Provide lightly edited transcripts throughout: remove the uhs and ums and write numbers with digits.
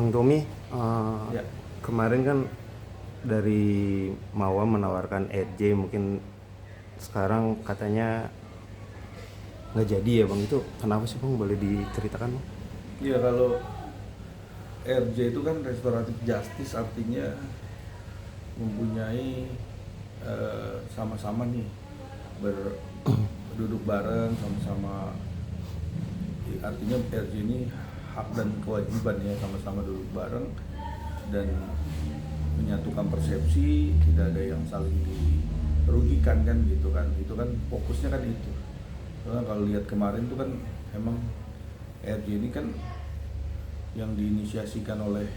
Bang Tommy, Ya, kemarin kan dari Mawa menawarkan RJ, mungkin sekarang katanya nggak jadi ya Bang. Itu kenapa sih Bang? Boleh diceritakan Bang? ya kalau RJ itu kan restoratif justice, artinya mempunyai sama-sama nih berduduk bareng sama-sama. Artinya RJ ini hak dan kewajiban ya, sama-sama duduk bareng dan menyatukan persepsi, tidak ada yang saling dirugikan kan gitu kan. Itu kan fokusnya kan itu. Karena kalau lihat kemarin tuh kan emang RJ ini kan yang diinisiasikan oleh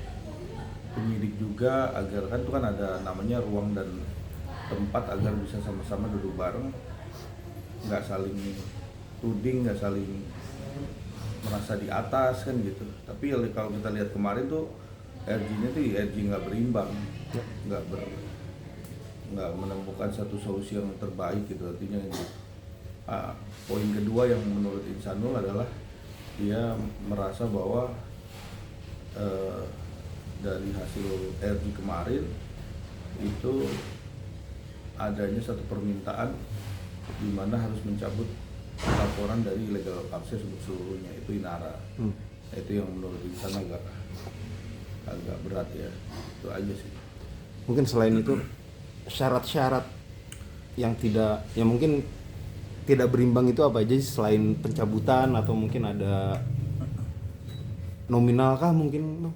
penyidik juga, agar kan itu kan ada namanya ruang dan tempat agar bisa sama-sama duduk bareng, nggak saling tuding, nggak saling merasa di atas kan gitu. Tapi kalau kita lihat kemarin tuh RJ-nya tuh RJ nggak berimbang, nggak ber nggak menemukan satu solusi yang terbaik gitu, artinya gitu. Poin kedua yang menurut Insanul adalah dia merasa bahwa dari hasil RJ kemarin itu adanya satu permintaan di mana harus mencabut laporan dari illegal access untuk seluruhnya, itu Inara. Itu yang menurut Insan agak berat ya, itu aja sih. Mungkin selain itu syarat-syarat yang mungkin tidak berimbang itu apa aja sih, selain pencabutan atau mungkin ada nominal kah mungkin Bang?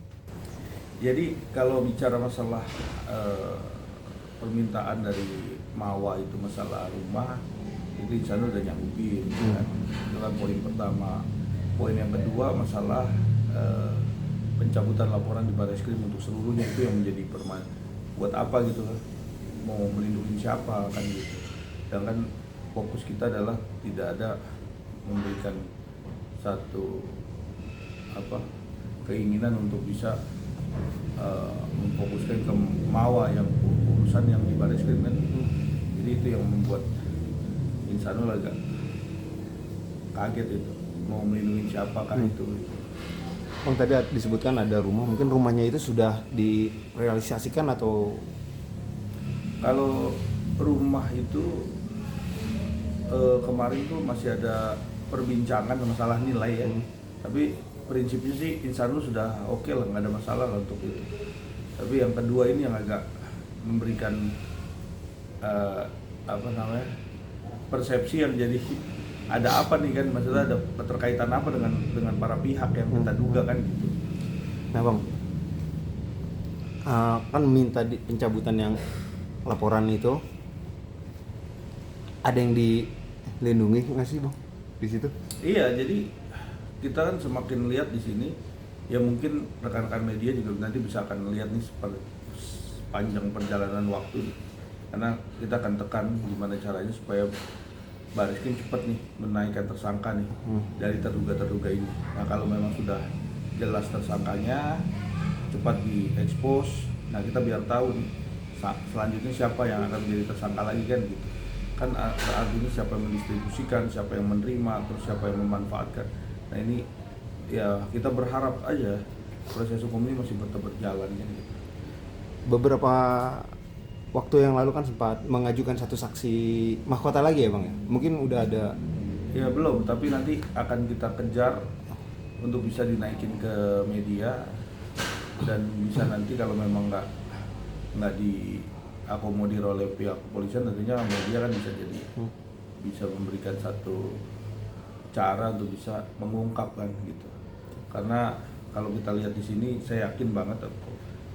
Jadi kalau bicara masalah permintaan dari Mawa itu masalah rumah, itu Insanul udah nyanggupin kan? Itu kan poin pertama. Poin yang kedua masalah pencabutan laporan di Barreskrim untuk seluruhnya, itu yang menjadi buat apa gitu kan, mau melindungi siapa kan gitu. Dan kan fokus kita adalah tidak ada memberikan satu keinginan untuk bisa memfokuskan ke Mawa yang urusan yang di Barreskrim kan. Jadi itu yang membuat Insanul agak kaget, itu mau melindungi siapakah itu. Bang tadi disebutkan ada rumah, mungkin rumahnya itu sudah direalisasikan atau Kalau rumah itu kemarin tuh masih ada perbincangan masalah nilai ya. Tapi prinsipnya sih Insanul sudah oke lah, nggak ada masalah lah untuk itu. Tapi yang kedua ini yang agak memberikan persepsi yang jadi ada apa nih kan, maksudnya ada keterkaitan apa dengan para pihak yang kita duga kan gitu. nah Bang, kan minta pencabutan yang laporan itu, ada yang dilindungi nggak sih Bang di situ? Iya, jadi kita kan semakin lihat di sini, ya mungkin rekan-rekan media juga nanti bisa akan lihat nih sepanjang perjalanan waktu, karena kita akan tekan gimana caranya supaya Barreskrim cepat nih menaikkan tersangka nih dari terduga ini. Nah kalau memang sudah jelas tersangkanya, cepat diekspos. Nah kita biar tahu nih selanjutnya siapa yang akan menjadi tersangka lagi kan gitu. Kan artinya siapa yang mendistribusikan, siapa yang menerima, terus siapa yang memanfaatkan. Nah ini ya kita berharap aja proses hukum ini masih berjalan kan gitu. Beberapa waktu yang lalu kan sempat mengajukan satu saksi mahkota lagi ya Bang ya? Mungkin udah ada. Ya belum, tapi nanti akan kita kejar untuk bisa dinaikin ke media, dan bisa nanti kalau memang nggak diakomodir oleh pihak kepolisian, tentunya media kan bisa jadi bisa memberikan satu cara untuk bisa mengungkapkan gitu. Karena kalau kita lihat di sini, saya yakin banget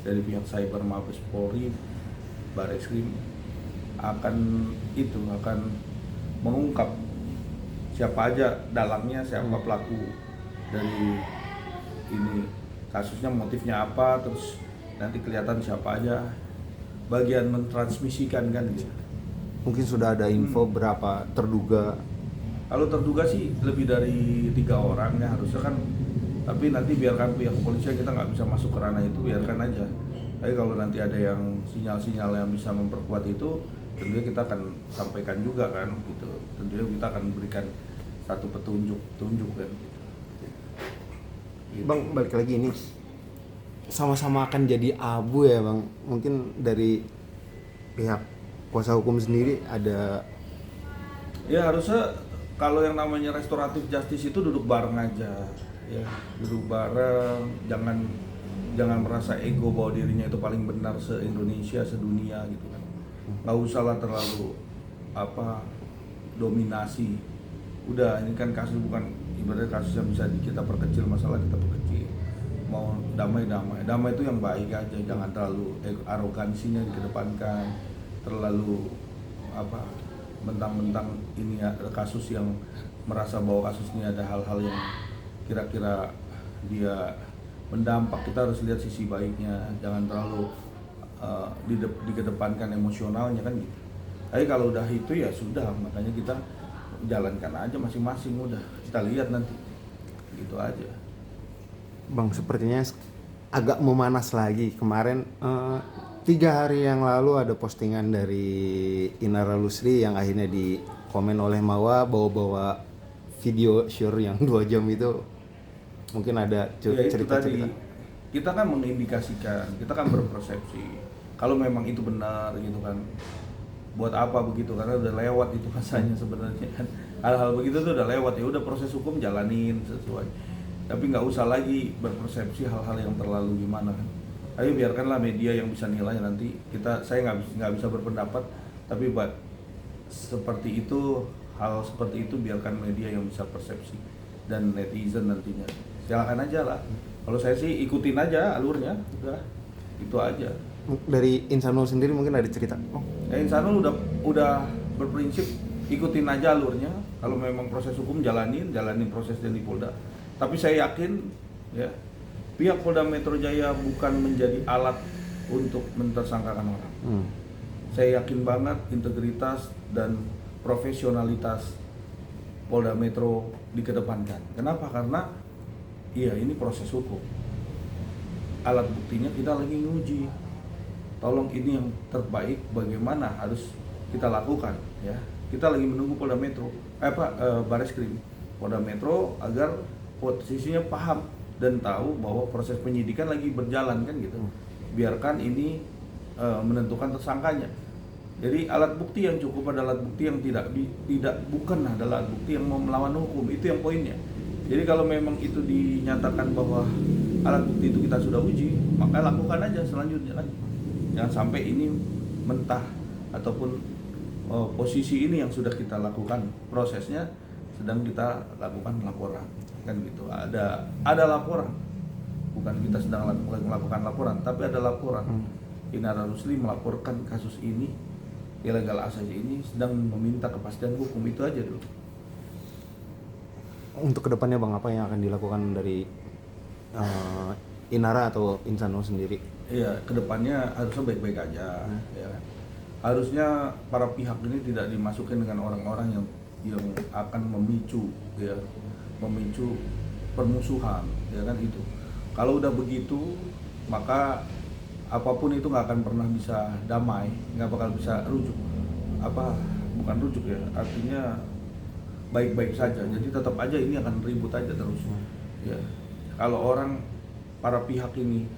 dari pihak Cyber Mabes Polri, Barreskrim akan mengungkap siapa aja dalangnya, siapa pelaku dari ini, kasusnya, motifnya apa, terus nanti kelihatan siapa aja bagian mentransmisikan kan gitu. Mungkin sudah ada info berapa terduga. Kalau terduga sih lebih dari 3 orang ya harusnya kan, tapi nanti biarkan pihak kepolisian, kita nggak bisa masuk ke ranah itu, biarkan aja. Tapi kalau nanti ada yang sinyal-sinyal yang bisa memperkuat itu, tentunya kita akan sampaikan juga kan gitu. Tentunya kita akan berikan satu petunjuk kan gitu. Bang balik lagi ini, sama-sama akan jadi abu ya bang. Mungkin dari pihak kuasa hukum sendiri ada. Ya harusnya kalau yang namanya restoratif justice itu duduk bareng aja, ya duduk bareng, jangan merasa ego bahwa dirinya itu paling benar se-Indonesia, sedunia gitu kan. Nggak usah lah terlalu dominasi. Udah, ini kan kasus bukan ibaratnya kasus yang bisa kita perkecil, masalah kita perkecil. Mau damai itu yang baik aja, jangan terlalu arogansinya dikedepankan, terlalu mentang-mentang ini ada kasus yang merasa bahwa kasus ini ada hal-hal yang kira-kira dia mendampak. Kita harus lihat sisi baiknya, jangan terlalu dikedepankan emosionalnya kan gitu. Tapi kalau udah itu ya sudah, makanya kita jalankan aja masing-masing, udah kita lihat nanti gitu aja. Bang, sepertinya agak memanas lagi. Kemarin 3 hari yang lalu ada postingan dari Inara Lusri yang akhirnya dikomen oleh Mawa bawa-bawa video sure yang 2 jam itu. Mungkin ada cerita-cerita. Kita kan mengindikasikan, kita kan berpersepsi. Kalau memang itu benar gitu kan, buat apa begitu, karena udah lewat itu masanya sebenarnya kan. Hal-hal begitu tuh udah lewat, ya udah proses hukum jalanin sesuai. Tapi nggak usah lagi berpersepsi hal-hal yang terlalu gimana kan. Ayo biarkanlah media yang bisa nilai nanti. Saya nggak bisa berpendapat, tapi seperti itu, hal seperti itu biarkan media yang bisa persepsi dan netizen nantinya. Silakan aja lah. Kalau saya sih ikutin aja alurnya, udah itu aja. Dari Insanul sendiri mungkin ada cerita. Insanul udah berprinsip ikutin aja alurnya. Kalau memang proses hukum jalanin proses di Polda. Tapi saya yakin ya pihak Polda Metro Jaya bukan menjadi alat untuk mentersangkakan orang. Saya yakin banget integritas dan profesionalitas Polda Metro dikedepankan. Kenapa? Karena iya ini proses hukum. Alat buktinya kita lagi nguji. Tolong ini yang terbaik bagaimana harus kita lakukan ya. Kita lagi menunggu Polda Metro, Bareskrim Polda Metro agar posisinya paham dan tahu bahwa proses penyidikan lagi berjalan kan gitu. Biarkan ini menentukan tersangkanya. Jadi alat bukti yang cukup adalah alat bukti yang bukan adalah alat bukti yang mau melawan hukum, itu yang poinnya. Jadi kalau memang itu dinyatakan bahwa alat bukti itu kita sudah uji, maka lakukan aja selanjutnya lagi. Jangan sampai ini mentah ataupun posisi ini yang sudah kita lakukan prosesnya sedang kita lakukan laporan kan gitu. Ada laporan, bukan kita sedang melakukan laporan, tapi ada laporan. Inara Lusri melaporkan kasus ini, illegal access ini, sedang meminta kepastian hukum, itu aja dulu. Untuk kedepannya bang, apa yang akan dilakukan dari Inara atau Insanul sendiri? Iya, kedepannya harusnya baik-baik aja. Ya. Harusnya para pihak ini tidak dimasukkan dengan orang-orang yang akan memicu permusuhan, ya kan itu. Kalau udah begitu, maka apapun itu nggak akan pernah bisa damai, nggak bakal bisa rujuk. Bukan rujuk ya, artinya baik-baik saja. Jadi tetap aja ini akan ribut aja terus. Ya, kalau para pihak ini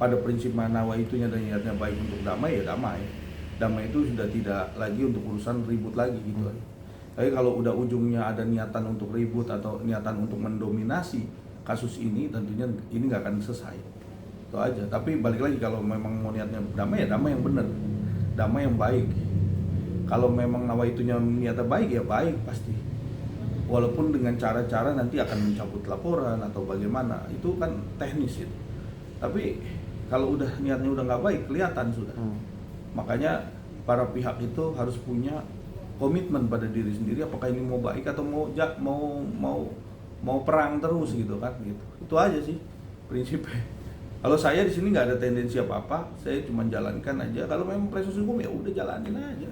pada prinsip manawa itunya dan niatnya baik untuk damai, ya damai. Damai itu sudah tidak lagi untuk urusan ribut lagi gitu. Tapi kalau udah ujungnya ada niatan untuk ribut atau niatan untuk mendominasi kasus ini, tentunya ini nggak akan selesai. Itu aja. Tapi balik lagi, kalau memang mau niatnya damai, ya damai yang benar, damai yang baik. Kalau memang nawaitunya niatnya baik, ya baik pasti. Walaupun dengan cara-cara nanti akan mencabut laporan atau bagaimana, itu kan teknis itu. Tapi kalau udah niatnya udah nggak baik, kelihatan sudah. Makanya para pihak itu harus punya komitmen pada diri sendiri, apakah ini mau baik atau mau perang terus gitu kan gitu. Itu aja sih prinsipnya. Kalau saya di sini nggak ada tendensi apa-apa, saya cuma jalankan aja. Kalau memang proses hukum ya udah jalanin aja.